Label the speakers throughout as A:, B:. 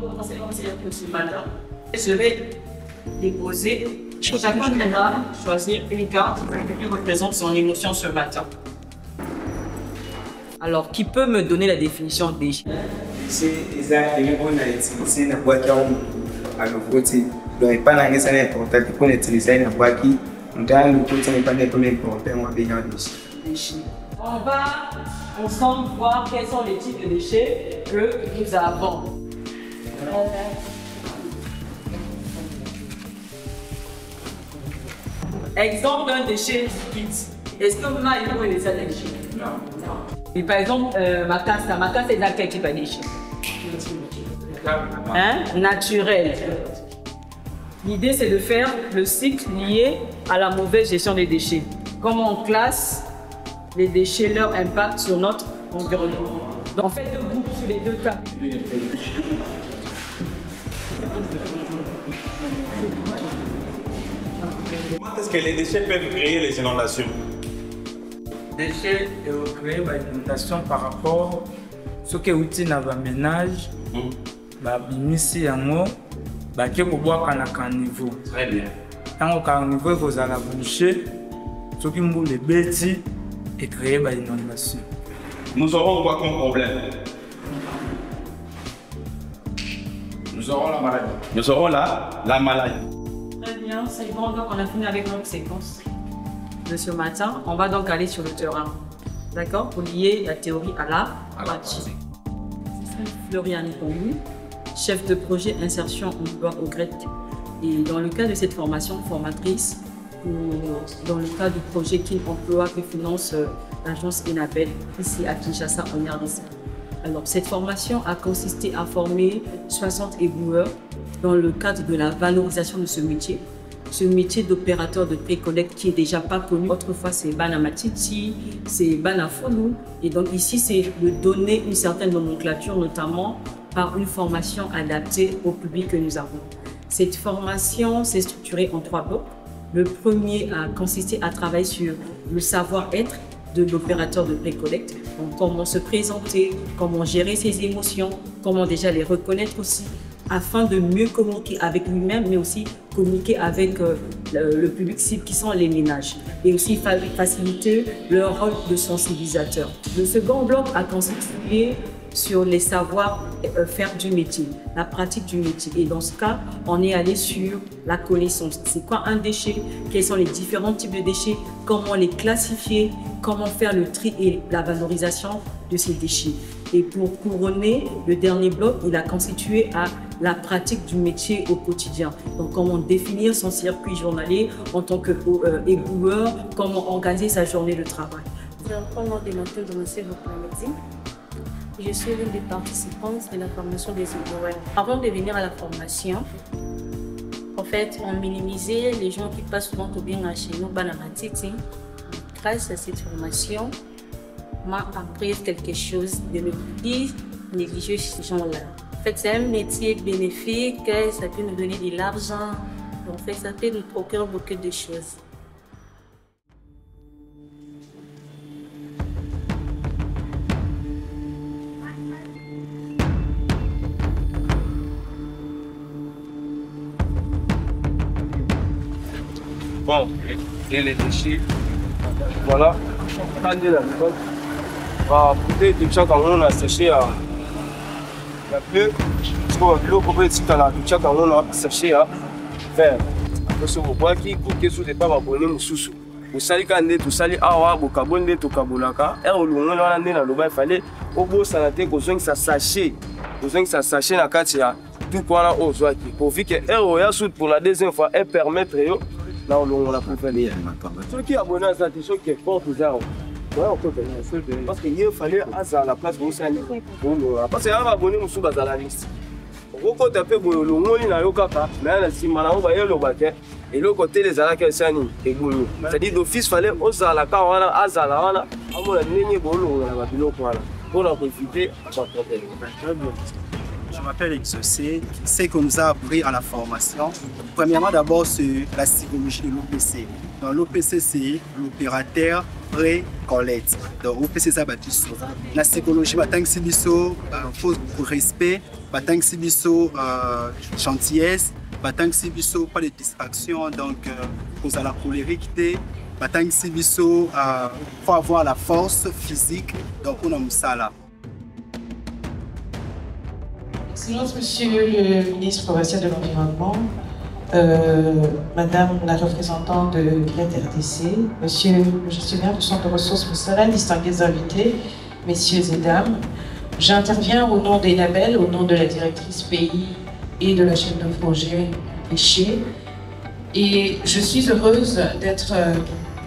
A: potentiellement, c'est-à-dire que ce matin, je vais déposer. Chacun devra choisir une carte qui représente son émotion ce matin. Alors, qui peut me donner la définition des déchets?
B: C'est exactement on a utilisé la boîte à le côté. Donc, pas la raison importante qu'on utilise la boîte qui, dans le côté, n'est pas important, on va bien déchets.
A: On va ensemble voir quels sont les types de déchets que nous avons. Exemple d'un déchet liquide. Est-ce que vous avez vu les déchets? Non. Et par exemple, ma casse est dans quel type de déchet? Naturel. L'idée, c'est de faire le cycle lié à la mauvaise gestion des déchets. Comment on classe les déchets, leur impact sur notre environnement. Donc, on fait deux groupes sur les deux cas.
C: Comment est-ce que les déchets peuvent créer les inondations?
D: Les déchets peuvent créer des inondations par rapport à ce que l'outil n'a pas ménage, ici en haut, qui est au niveau.
C: Très bien.
D: Quand au niveau, vous allez boucher, ce qui moule les bêtises et créer des inondations.
C: Nous aurons quoi comme problème? Nous aurons la maladie. Nous aurons la maladie.
A: Très bien, c'est bon, donc on a fini avec notre séquence de ce matin. On va donc aller sur le terrain, d'accord, pour lier la théorie à la pratique. Floriane Pongu, chef de projet insertion emploi au GRET. Et dans le cadre de cette formation, formatrice, dans le cadre du projet Kin Emploi que finance l'agence Enabel ici à Kinshasa en RDC. Alors, cette formation a consisté à former 60 éboueurs dans le cadre de la valorisation de ce métier d'opérateur de pré-collecte qui est déjà pas connu. Autrefois, c'est Bana Matiti, c'est Bana Fonou. Et donc ici, c'est de donner une certaine nomenclature, notamment par une formation adaptée au public que nous avons. Cette formation s'est structurée en 3 blocs. Le premier a consisté à travailler sur le savoir-être de l'opérateur de pré-collecte. Donc, comment se présenter, comment gérer ses émotions, comment déjà les reconnaître aussi, afin de mieux communiquer avec lui-même, mais aussi communiquer avec le public cible qui sont les ménages. Et aussi faciliter leur rôle de sensibilisateur. Le second bloc a consisté sur les savoir-faire du métier, la pratique du métier. Et dans ce cas, on est allé sur la connaissance. C'est quoi un déchet? Quels sont les différents types de déchets? Comment les classifier? Comment faire le tri et la valorisation de ces déchets? Et pour couronner, le dernier bloc, il a constitué à la pratique du métier au quotidien. Donc, comment définir son circuit journalier en tant qu'éboueur, comment organiser sa journée de travail.
E: Je m'appelle Demantel de Monsieur Voplamedi. Je suis l'une des participantes de la formation des éboueurs. Avant de venir à la formation, en fait, on minimisait les gens qui passent souvent au bien chez nous, Banamatiti. Grâce à cette formation, m'a appris quelque chose de ne plus négliger ces gens-là. En fait, c'est un métier bénéfique, ça peut nous donner de l'argent, en fait, ça peut nous procurer beaucoup de choses.
F: Bon, et les déchets, voilà, regardez la méthode. Peut-être que chaque année on a séché à la pluie, parce que l'eau peut être chaque année on a séché à faire. Après ce qu'on voit qui pour que ce soit pas abonné au sous. Au sali quand on sali awa au carbone to kabulaka, et au long on a né dans le bas il fallait au beau santé qu'on soit ça sachet na katia tout quoi là au soit pour vu que ya sous pour la deuxième fois et permettre yo là on l'a préféré. Ceux qui abonnent à cette émission qui est fort aux armes. Ouais, on peut venir. Parce qu'il fallait à la place où ça allait. Parce qu'il y a un abonné qui est dans la liste. Au côté de le monde, il y a un kaka. Mais si on va le baquet, et le côté des alaka sani et boulot. C'est-à-dire d'office fallait aux alaka wana azala wana. À mon avis, ni bolo on va bilo quoi là. Pour en profiter, ça peut être.
G: Je m'appelle Exaucé. Ce qu'on nous a appris à la formation, premièrement d'abord sur la psychologie de l'OPC. Donc l'OPC c'est l'opérateur pré-collecte. Donc l'OPC ça va dire sur la psychologie, tant que c'est faut respect, tant que c'est gentillesse, tant que c'est pas de distraction, donc cause à la colériquité, tant que c'est faut avoir la force physique, donc on a ça là.
H: Excellence, Monsieur le ministre provincial de l'Environnement, Madame la représentante de RDC, Monsieur le gestionnaire du Centre de ressources Moussala, distingués invités, Messieurs et Dames, j'interviens au nom d'Enabel, au nom de la directrice pays et de la chef de projet Péché, et je suis heureuse d'être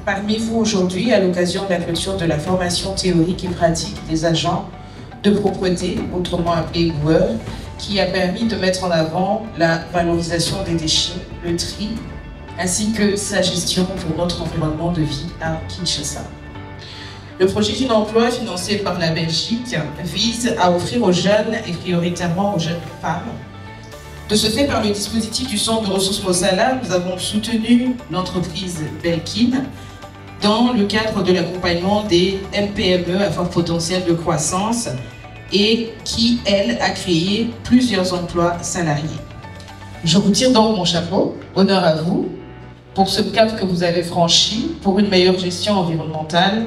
H: parmi vous aujourd'hui à l'occasion de la clôture de la formation théorique et pratique des agents de propreté, autrement appelé GWER, qui a permis de mettre en avant la valorisation des déchets, le tri, ainsi que sa gestion pour notre environnement de vie à Kinshasa. Le projet d'une emploi financé par la Belgique vise à offrir aux jeunes, et prioritairement aux jeunes femmes. De ce fait, par le dispositif du Centre de ressources Moussala, nous avons soutenu l'entreprise Belkin dans le cadre de l'accompagnement des MPME à fort potentiel de croissance et qui, elle, a créé plusieurs emplois salariés. Je vous tire donc mon chapeau, honneur à vous, pour ce cap que vous avez franchi pour une meilleure gestion environnementale,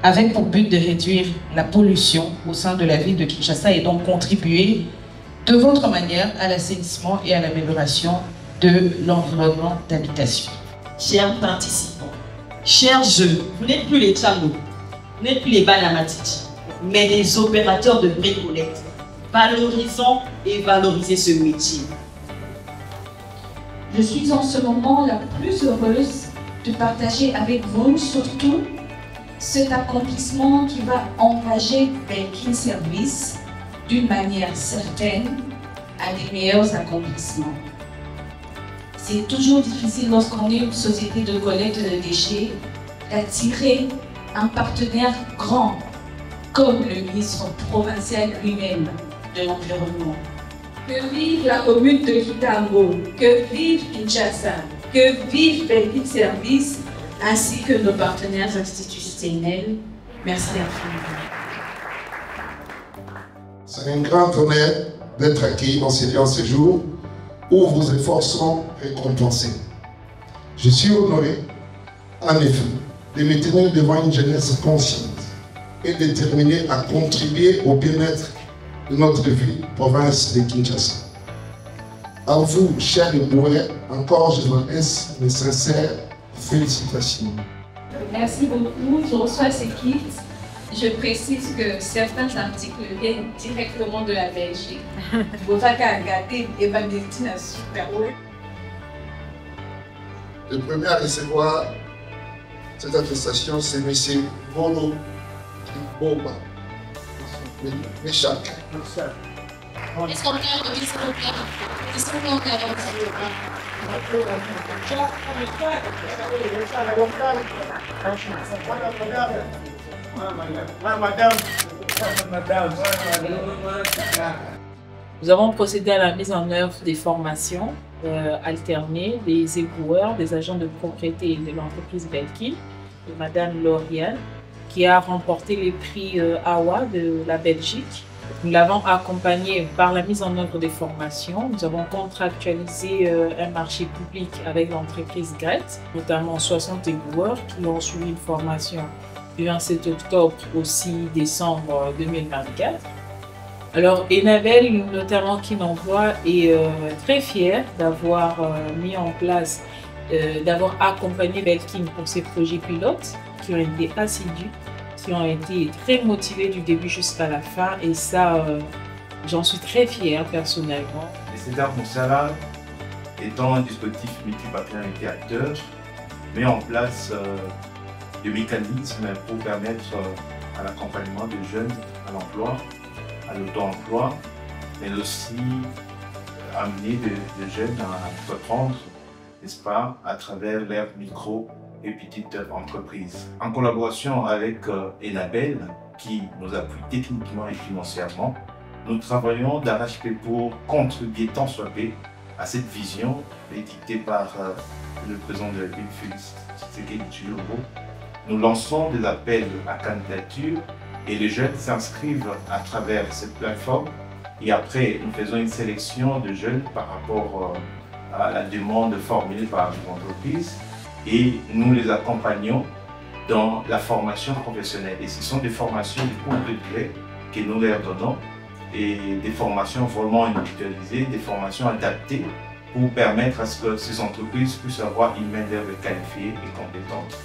H: avec pour but de réduire la pollution au sein de la ville de Kinshasa et donc contribuer de votre manière à l'assainissement et à l'amélioration de l'environnement d'habitation.
I: Chers participants, chers jeunes, vous n'êtes plus les tchangos, vous n'êtes plus les banamatiques, mais des opérateurs de bricolette. Valorisons et valorisez ce métier.
J: Je suis en ce moment la plus heureuse de partager avec vous surtout cet accomplissement qui va engager Belkin Service d'une manière certaine à des meilleurs accomplissements. C'est toujours difficile lorsqu'on est une société de collecte de déchets d'attirer un partenaire grand comme le ministre provincial lui-même de l'Environnement. Que vive la commune de Kitambo, que vive Kinshasa, que vive Belkin Service, ainsi que nos partenaires institutionnels. Merci infiniment.
K: C'est un grand honneur d'être accueilli dans ces lieux en ce jour où vos efforts seront récompensés. Je suis honoré, en effet, de me tenir devant une jeunesse consciente et déterminée à contribuer au bien-être de notre ville, province de Kinshasa. À vous, chers Boué, encore je vous laisse mes sincères félicitations.
J: Merci beaucoup, je reçois ces kits. Je précise que certains articles viennent directement de la Belgique.
K: Le premier à recevoir cette attestation, c'est M. Bolo Boba. Méchac.
J: Est-ce qu'on peut
A: Nous avons procédé à la mise en œuvre des formations alternées des éboueurs, des agents de propriété de l'entreprise Belkin, de Madame Lauriane, qui a remporté les prix AWA de la Belgique. Nous l'avons accompagné par la mise en œuvre des formations. Nous avons contractualisé un marché public avec l'entreprise GRET, notamment 60 éboueurs qui ont suivi une formation du 27 octobre au 6 décembre 2024. Alors, Enabel, notamment qui m'envoie, est très fier d'avoir mis en place, d'avoir accompagné Belkin pour ces projets pilotes qui ont été assidus, qui ont été très motivés du début jusqu'à la fin, et ça, j'en suis très fière personnellement.
C: Le Centre Moussala, étant un dispositif multipartenariat acteur, met en place des mécanismes pour permettre à l'accompagnement des jeunes à l'emploi, à l'auto-emploi, mais aussi amener des jeunes à entreprendre, n'est-ce pas, à travers leurs micro et petites entreprises. En collaboration avec Enabel, qui nous appuie techniquement et financièrement, nous travaillons d'arrache-pied pour contribuer tant soit peu à cette vision édictée par le président de la ville, Félix Tshisekedi Tshilombo. Nous lançons des appels à candidature et les jeunes s'inscrivent à travers cette plateforme. Et après, nous faisons une sélection de jeunes par rapport à la demande formulée par les entreprises et nous les accompagnons dans la formation professionnelle. Et ce sont des formations de courte durée que nous leur donnons et des formations vraiment individualisées, des formations adaptées pour permettre à ce que ces entreprises puissent avoir une main-d'œuvre qualifiée et compétente.